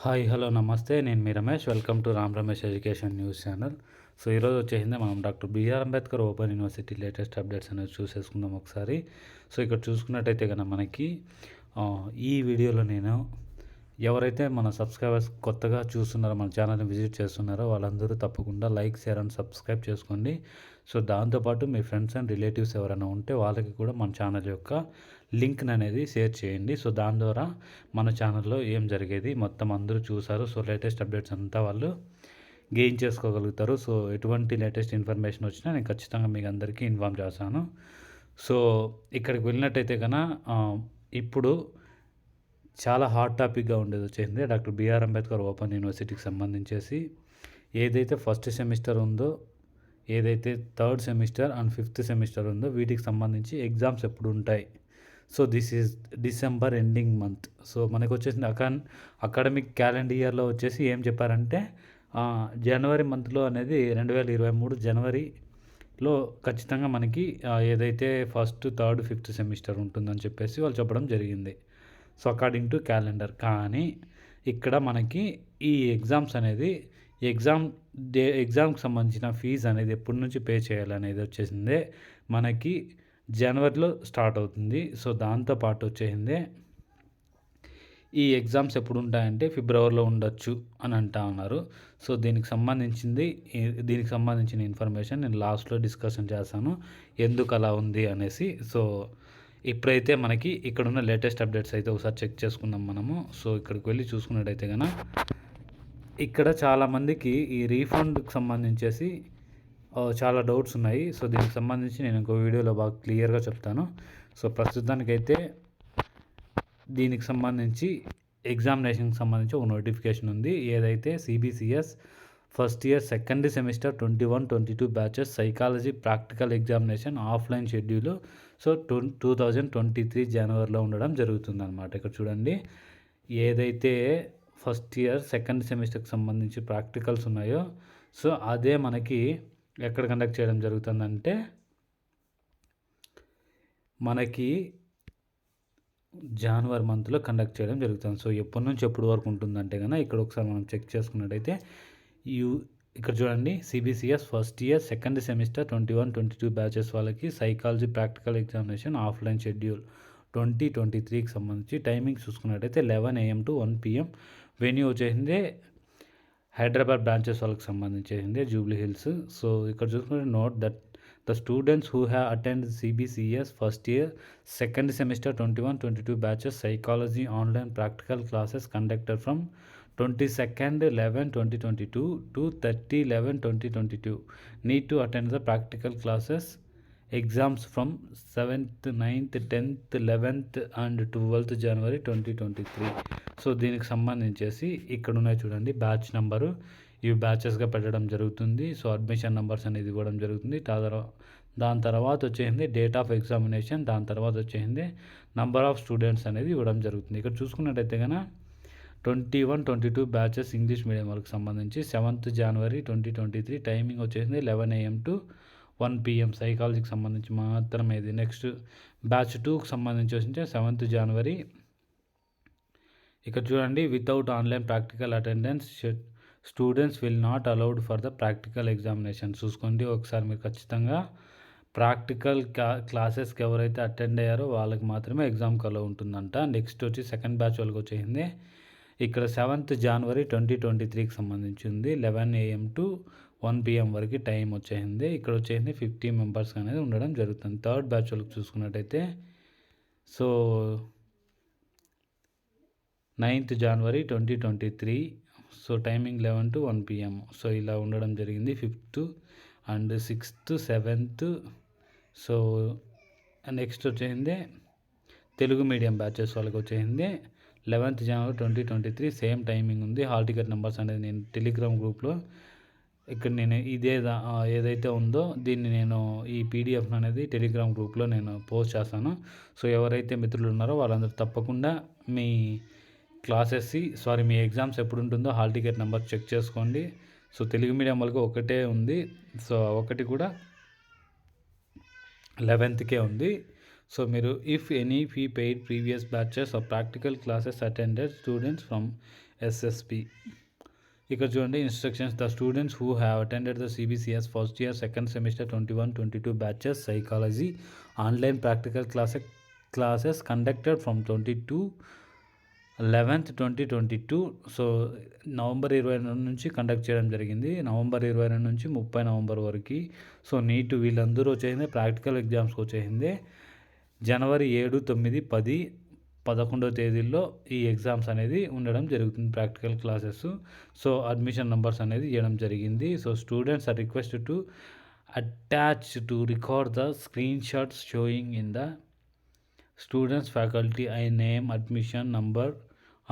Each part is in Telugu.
హాయ్ హలో నమస్తే నేను మీ Ramesh welcome to Ram Ramesh education news channel. So ఈరోజు వచ్చేసింది మనం doctor B R Ambedkar open university latest updates అనేది చూసేసుకుందాం ఒకసారి. సో ఇక్కడ చూసుకున్నట్టయితే కనుక మనకి ఈ వీడియోలో నేను ఎవరైతే మన సబ్స్క్రైబర్స్ కొత్తగా చూస్తున్నారో మన ఛానల్ని విజిట్ చేస్తున్నారో వాళ్ళందరూ తప్పకుండా లైక్ షేర్ అండ్ సబ్స్క్రైబ్ చేసుకోండి. సో దాంతోపాటు మీ ఫ్రెండ్స్ అండ్ రిలేటివ్స్ ఎవరైనా ఉంటే వాళ్ళకి కూడా మన ఛానల్ యొక్క లింక్ని అనేది షేర్ చేయండి. సో దాని ద్వారా మన ఛానల్లో ఏం జరిగేది మొత్తం అందరూ చూసారు. సో లేటెస్ట్ అప్డేట్స్ అంతా వాళ్ళు గెయిన్ చేసుకోగలుగుతారు. సో ఎటువంటి లేటెస్ట్ ఇన్ఫర్మేషన్ వచ్చినా నేను ఖచ్చితంగా మీకు అందరికీ ఇన్ఫామ్ చేస్తాను. సో ఇక్కడికి వెళ్ళినట్టయితే కనుక ఇప్పుడు చాలా హాట్ టాపిక్గా ఉండేది వచ్చేసింది డాక్టర్ బిఆర్ అంబేద్కర్ ఓపెన్ యూనివర్సిటీకి సంబంధించేసి ఏదైతే ఫస్ట్ సెమిస్టర్ ఉందో, ఏదైతే third semester and fifth semester ఉందో వీటికి సంబంధించి ఎగ్జామ్స్ ఎప్పుడు ఉంటాయి. So this is December ending month. So మనకు వచ్చేసింది అకాడమిక్ క్యాలెండర్ ఇయర్లో వచ్చేసి ఏం చెప్పారంటే జనవరి మంత్లో అనేది 2023 జనవరిలో ఖచ్చితంగా మనకి ఏదైతే ఫస్ట్ థర్డ్ ఫిఫ్త్ సెమిస్టర్ ఉంటుందని చెప్పేసి వాళ్ళు చెప్పడం జరిగింది. So according to calendar. కానీ ఇక్కడ మనకి ఈ ఎగ్జామ్స్ అనేది ఎగ్జామ్కి సంబంధించిన ఫీజు అనేది ఎప్పటి నుంచి పే చేయాలనేది వచ్చేసిందే మనకి జనవరిలో స్టార్ట్ అవుతుంది. సో దాంతోపాటు వచ్చేసిందే ఈ ఎగ్జామ్స్ ఎప్పుడు ఉంటాయంటే ఫిబ్రవరిలో ఉండొచ్చు అని అంటా ఉన్నారు. సో దీనికి సంబంధించిన ఇన్ఫర్మేషన్ నేను లాస్ట్లో డిస్కషన్ చేస్తాను ఎందుకు అలా ఉంది అనేసి. సో ఇప్పుడైతే మనకి ఇక్కడున్న లేటెస్ట్ అప్డేట్స్ అయితే ఒకసారి చెక్ చేసుకుందాం మనము. సో ఇక్కడికి వెళ్ళి చూసుకున్నట్టయితే కనుక ఇక్కడ చాలామందికి ఈ రీఫండ్కి సంబంధించేసి చాలా డౌట్స్ ఉన్నాయి. సో దీనికి సంబంధించి నేను ఇంకో వీడియోలో బాగా క్లియర్గా చెప్తాను. సో ప్రస్తుతానికైతే దీనికి సంబంధించి ఎగ్జామినేషన్కి సంబంధించి ఒక నోటిఫికేషన్ ఉంది. ఏదైతే CBCS first year second semester 21-22 batches psychology practical examination offline schedule so 2023 జనవరిలో ఉండడం జరుగుతుందన్నమాట. ఇక్కడ చూడండి, ఏదైతే ఫస్ట్ ఇయర్ సెకండ్ సెమిస్టర్కి సంబంధించి ప్రాక్టికల్స్ ఉన్నాయో సో అదే మనకి ఎక్కడ కండక్ట్ చేయడం జరుగుతుందంటే మనకి జనవరి మంత్లో కండక్ట్ చేయడం జరుగుతుంది. సో ఎప్పటి నుంచి ఎప్పటి వరకు ఉంటుందంటే కనుక ఇక్కడ ఒకసారి మనం చెక్ చేసుకున్నట్టయితే ఇక్కడ చూడండి, CBCS first year second semester 21-22 batches వాళ్ళకి psychology practical examination offline schedule 2023కి సంబంధించి టైమింగ్ చూసుకున్నట్టయితే 11 AM to 1 PM. వెన్యూ వచ్చేసింది హైదరాబాద్ బ్రాంచెస్ వాళ్ళకి సంబంధించేసింది జూబ్లీ హిల్స్. సో ఇక్కడ చూసుకుంటే note that the students who have attend CBCS first year second semester 21-22 batches psychology online practical classes conducted from 22/11/2022 to 30/11/2022 need to attend the practical classes exams from 7th, 9th, 10th, 11th and 12th January 2023. So దీనికి సంబంధించేసి ఇక్కడ ఉన్నాయి చూడండి, బ్యాచ్ నెంబరు ఇవి బ్యాచెస్గా పెట్టడం జరుగుతుంది. సో అడ్మిషన్ నెంబర్స్ అనేది ఇవ్వడం జరుగుతుంది. దాని తర్వాత వచ్చేసింది డేట్ ఆఫ్ ఎగ్జామినేషన్, దాని తర్వాత వచ్చేసింది నంబర్ ఆఫ్ స్టూడెంట్స్ అనేది ఇవ్వడం జరుగుతుంది. ఇక్కడ చూసుకున్నట్టయితే కనుక 21-22 బ్యాచెస్ ఇంగ్లీష్ మీడియం వాళ్ళకి సంబంధించి 7th January 2023 టైమింగ్ వచ్చేసింది 11 AM to 1 PM సైకాలజీకి సంబంధించి మాత్రమే. ఇది నెక్స్ట్ బ్యాచ్ 2కి సంబంధించి వచ్చి 7th January. ఇక్కడ చూడండి, without online practical attendance students will not allowed for the practical examination. చూసుకోండి ఒకసారి, మీరు ఖచ్చితంగా ప్రాక్టికల్ క్లాసెస్కి ఎవరైతే అటెండ్ అయ్యారో వాళ్ళకి మాత్రమే ఎగ్జామ్కి అలౌ ఉంటుందంట. నెక్స్ట్ వచ్చి సెకండ్ బ్యాచ్ వాళ్ళకి వచ్చేసింది ఇక్కడ 7th January 2023కి సంబంధించి ఉంది 11 AM to 1 PM వరకు టైం వచ్చేసింది. ఇక్కడ వచ్చేసింది 50 మెంబర్స్ అనేది ఉండడం జరుగుతుంది. థర్డ్ బ్యాచ్ వాళ్ళకి చూసుకున్నట్టయితే so 9th January 2023 so timing 11 to 1 PM. So ఇలా ఉండడం జరిగింది. 5th and 6th 7th. So next వచ్చేసింది తెలుగు మీడియం బ్యాచెస్ వాళ్ళకి వచ్చేసింది 11th January 2023 సేమ్ టైమింగ్ ఉంది. హాల్ టికెట్ నెంబర్స్ అనేది నేను టెలిగ్రామ్ గ్రూప్లో ఇక్కడ నేను ఏదైతే ఉందో దీన్ని నేను ఈ PDF అనేది టెలిగ్రామ్ గ్రూప్లో నేను పోస్ట్ చేస్తాను. సో ఎవరైతే మిత్రులు ఉన్నారో వాళ్ళందరూ తప్పకుండా మీ మీ ఎగ్జామ్స్ ఎప్పుడు ఉంటుందో హాల్ టికెట్ నెంబర్ చెక్ చేసుకోండి. సో తెలుగు మీడియం వాళ్ళకి ఒకటే ఉంది. సో ఒకటి కూడా 11th ఉంది. సో మీరు if any fee paid previous batches of practical classes attended students from SSP. ఇక్కడ చూడండి instructions. The students who have attended the CBCS first year second semester 21-22 batches psychology online practical classes conducted from 22/11/2022. So November 22 నుంచి కండక్ట్ చేయడం జరిగింది. నవంబర్ 22 నుంచి 30 నవంబర్ వరకు. సో నీట్ వీళ్ళందరూ వచ్చేసింది ప్రాక్టికల్ ఎగ్జామ్స్కి వచ్చేసింది జనవరి 7, 9, 10, 11 తేదీల్లో ఈ ఎగ్జామ్స్ అనేది ఉండడం జరుగుతుంది practical classes. So admission numbers అనేది ఇవ్వడం జరిగింది. So students are requested to attach to record the screen shots showing in the students faculty I name admission number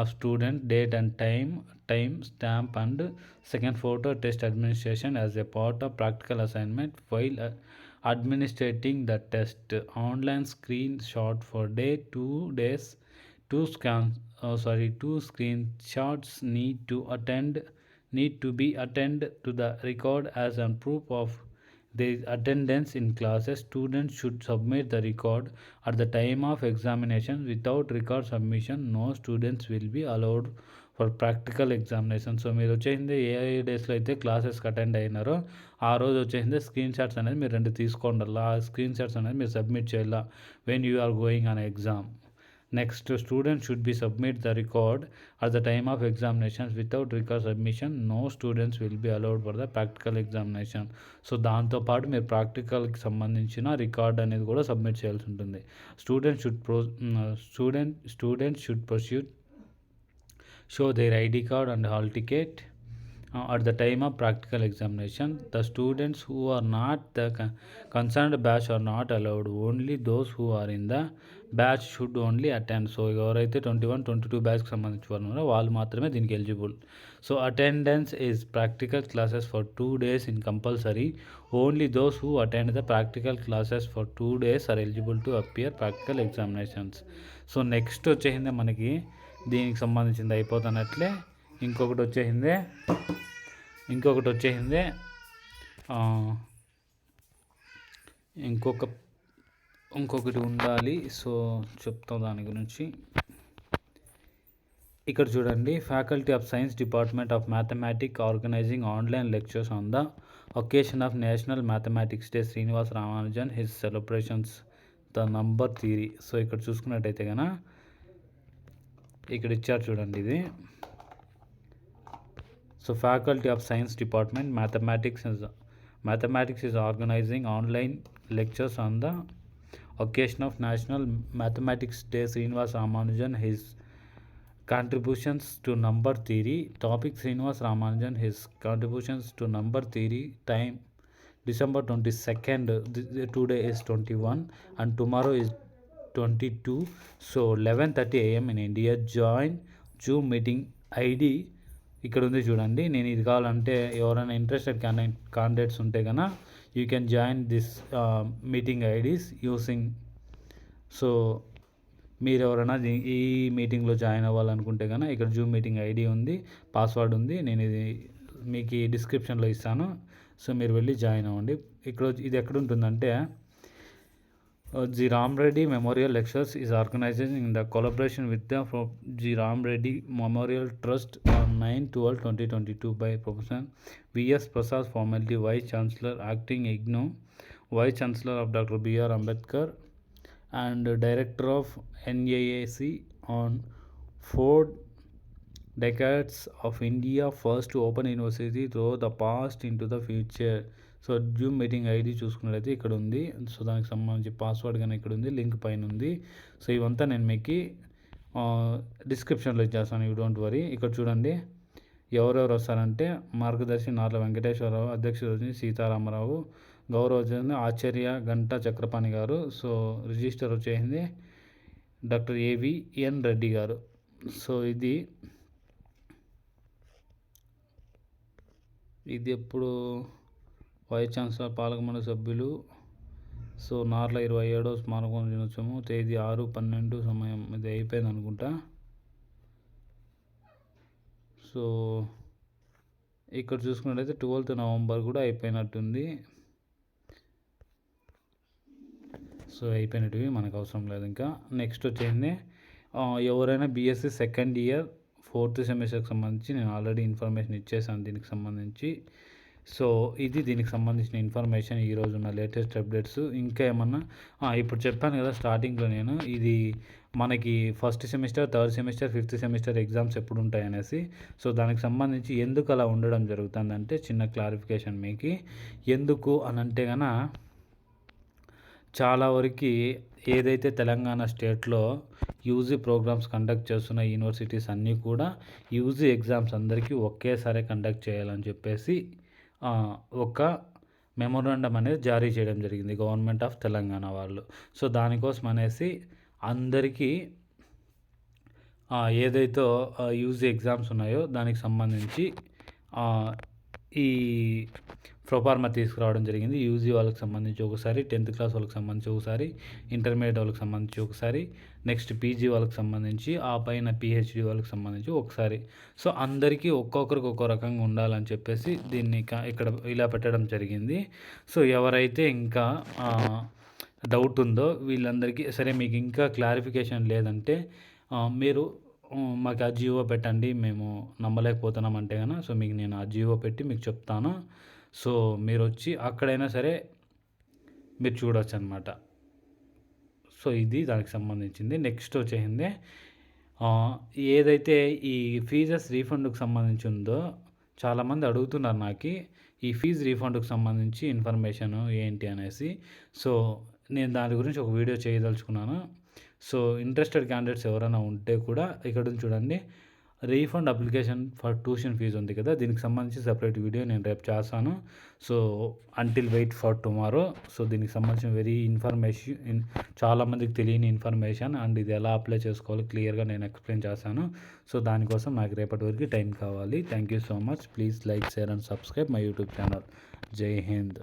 of student date and time stamp and second photo test administration as a part of practical assignment while administrating the test. Online screenshot for day 2 days. Two screenshots need to be attend to the record as a proof of their attendance in classes. Students should submit the record at the time of examination. Without record submission, no students will be allowed for practical examination. So మీరు వచ్చేసింది ఏ డేస్లో అయితే క్లాసెస్కి అటెండ్ అయినారో ఆ రోజు వచ్చేసింది స్క్రీన్ షాట్స్ అనేది మీరు 2 తీసుకోండి. ఆ స్క్రీన్ షాట్స్ అనేది మీరు సబ్మిట్ చేయాల when you are going on exam. Next student should be submit the record at the time of examinations. Without record submission no students will be allowed for the practical examination. So దాంతోపాటు మీరు ప్రాక్టికల్కి సంబంధించిన రికార్డ్ అనేది కూడా సబ్మిట్ చేయాల్సి ఉంటుంది. Student should proceed show their ID card and hall ticket at the time of practical examination. The students who are not the concerned batch are not allowed. Only those who are in the batch should only attend. So ఎవరైతే 21-22 బ్యాచ్కి సంబంధించి వాళ్ళు ఉన్నారో వాళ్ళు మాత్రమే దీనికి eligible. So attendance is practical classes for 2 days in compulsory. Only those who attend the practical classes for 2 days are eligible to appear practical examinations. So next వచ్చేసిందే మనకి దీనికి సంబంధించింది అయిపోతున్నట్లే ఇంకొకటి వచ్చేసిందే ఇంకొకటి ఉండాలి. సో చెప్తాం దాని గురించి. ఇక్కడ చూడండి, faculty of science department of mathematics organizing online lectures on the occasion of national mathematics day Srinivas Ramanujan his celebrations the number theory. So ఇక్కడ చూసుకున్నట్టయితే కనుక ఇక్కడ ఇచ్చారు చూడండి ఇది. So faculty of science department mathematics is organizing online lectures on the occasion of National Mathematics Day. Srinivas Ramanujan his contributions to number theory. Topic: Srinivas Ramanujan his contributions to number theory. Time: December 22nd. Today is 21 and tomorrow is 22. So 11:30 AM in India. Join Zoom meeting ID ఇక్కడ ఉంది చూడండి. నేను ఇది కావాలంటే ఎవరైనా ఇంట్రెస్టెడ్ క్యాండిడేట్స్ ఉంటే కనుక you can join this meeting IDs using. So మీరు ఎవరైనా ఈ మీటింగ్లో జాయిన్ అవ్వాలనుకుంటే కనుక ఇక్కడ జూమ్ మీటింగ్ ఐడి ఉంది, పాస్వర్డ్ ఉంది. నేను ఇది మీకు ఈ డిస్క్రిప్షన్లో ఇస్తాను. సో మీరు వెళ్ళి జాయిన్ అవ్వండి. ఇక్కడ ఇది ఎక్కడ ఉంటుందంటే G. Ram Reddy Memorial Lectures is organized in the collaboration with the G. Ram Reddy Memorial Trust on 9/12/2022 by Professor V.S. Prasad, formerly Vice Chancellor, Acting IGNOU, Vice Chancellor of Dr. B.R. Ambedkar, and Director of NAAC on 4 decades of India first to open university through the past into the future. So Zoom meeting ID చూసుకున్నట్లయితే ఇక్కడ ఉంది. సో దానికి సంబంధించి పాస్వర్డ్ కానీ ఇక్కడ ఉంది, లింక్ పైన ఉంది. సో ఇవంతా నేను మీకు డిస్క్రిప్షన్లో ఇచ్చేస్తాను, యూ డోంట్ వరీ. ఇక్కడ చూడండి ఎవరెవరు వస్తారంటే మార్గదర్శి నార్ల వెంకటేశ్వరరావు, అధ్యక్షుడు సీతారామరావు, గౌరవ ఆచార్య గంటా చక్రపాణి గారు. సో రిజిస్టర్ వచ్చేసింది డాక్టర్ AVN రెడ్డి గారు. సో ఇది ఎప్పుడు వైస్ ఛాన్సలర్ పాలకమండలి సభ్యులు. సో నార్ల 27వ స్మారకం దినోత్సవం, తేదీ 6/12, సమయం ఇది అయిపోయింది అనుకుంటా. సో ఇక్కడ చూసుకున్నట్లయితే 12th నవంబర్ కూడా అయిపోయినట్టుంది. సో సో అయిపోయినటివి మనకు అవసరం లేదు ఇంకా. నెక్స్ట్ వచ్చేసింది ఎవరైనా బీఎస్సీ సెకండ్ ఇయర్ 4th సెమిస్టర్కి సంబంధించి నేను ఆల్రెడీ ఇన్ఫర్మేషన్ ఇచ్చేసాను దీనికి సంబంధించి. సో ఇది దీనికి సంబంధించిన ఇన్ఫర్మేషన్ ఈరోజు ఉన్న లేటెస్ట్ అప్డేట్స్. ఇంకా ఏమన్నా ఇప్పుడు చెప్పాను కదా స్టార్టింగ్లో నేను, ఇది మనకి first semester, third semester, 5th semester exams ఎప్పుడు ఉంటాయి అనేసి. సో దానికి సంబంధించి ఎందుకు అలా ఉండడం జరుగుతుందంటే చిన్న క్లారిఫికేషన్ మీకు. ఎందుకు అని అంటే కనుక చాలా వరకు ఏదైతే తెలంగాణ స్టేట్లో యూజీ ప్రోగ్రామ్స్ కండక్ట్ చేస్తున్న యూనివర్సిటీస్ అన్నీ కూడా యూజీ ఎగ్జామ్స్ అందరికీ ఒకేసారి కండక్ట్ చేయాలని చెప్పేసి ఒక మెమోరాండం అనేది జారీ చేయడం జరిగింది గవర్నమెంట్ ఆఫ్ తెలంగాణ వాళ్ళు. సో దానికోసం అనేసి అందరికీ ఏదైతే యూజీ ఎగ్జామ్స్ ఉన్నాయో దానికి సంబంధించి ఈ ప్రొఫార్మా తీసుకురావడం జరిగింది. యూజీ వాళ్ళకి సంబంధించి ఒకసారి, 10th క్లాస్ వాళ్ళకి సంబంధించి ఒకసారి, ఇంటర్మీడియట్ వాళ్ళకి సంబంధించి ఒకసారి, నెక్స్ట్ పీజీ వాళ్ళకి సంబంధించి, ఆ పైన పిహెచ్డి వాళ్ళకి సంబంధించి ఒకసారి. సో అందరికీ ఒక్కొక్కరికి ఒక్కో రకంగా ఉండాలని చెప్పేసి దీన్ని ఇక్కడ ఇలా పెట్టడం జరిగింది. సో ఎవరైతే ఇంకా డౌట్ ఉందో వీళ్ళందరికీ, సరే మీకు ఇంకా క్లారిఫికేషన్ లేదంటే మీరు మాకు ఆ జియో పెట్టండి, మేము నమ్మలేకపోతున్నాం అంటే కనుక, సో మీకు నేను ఆ జియో పెట్టి మీకు చెప్తాను. సో మీరు వచ్చి అక్కడైనా సరే మీరు చూడవచ్చు అనమాట. సో ఇది దానికి సంబంధించింది. నెక్స్ట్ వచ్చేసింది ఏదైతే ఈ ఫీజెస్ రీఫండ్కి సంబంధించి ఉందో చాలామంది అడుగుతున్నారు నాకు ఈ ఫీజు రీఫండ్కి సంబంధించి ఇన్ఫర్మేషన్ ఏంటి అనేసి. సో నేను దాని గురించి ఒక వీడియో చేయదలుచుకున్నాను. సో ఇంట్రెస్టెడ్ క్యాండిడేట్స్ ఎవరైనా ఉంటే కూడా ఇక్కడ చూడండి, refund application for tuition fee ఉంది కదా, దీనికి సంబంధించి సపరేట్ వీడియో నేను రేపు చేస్తాను. So until wait for tomorrow. So దీనికి సంబంధించిన వెరీ ఇన్ఫర్మేషన్, చాలామందికి తెలియని ఇన్ఫర్మేషన్ అండ్ ఇది ఎలా అప్లై చేసుకోవాలో క్లియర్గా నేను ఎక్స్ప్లెయిన్ చేస్తాను. సో దానికోసం నాకు రేపటి వరకు టైం కావాలి. Thank you so much. Please like, share and subscribe my YouTube channel. జై హింద్.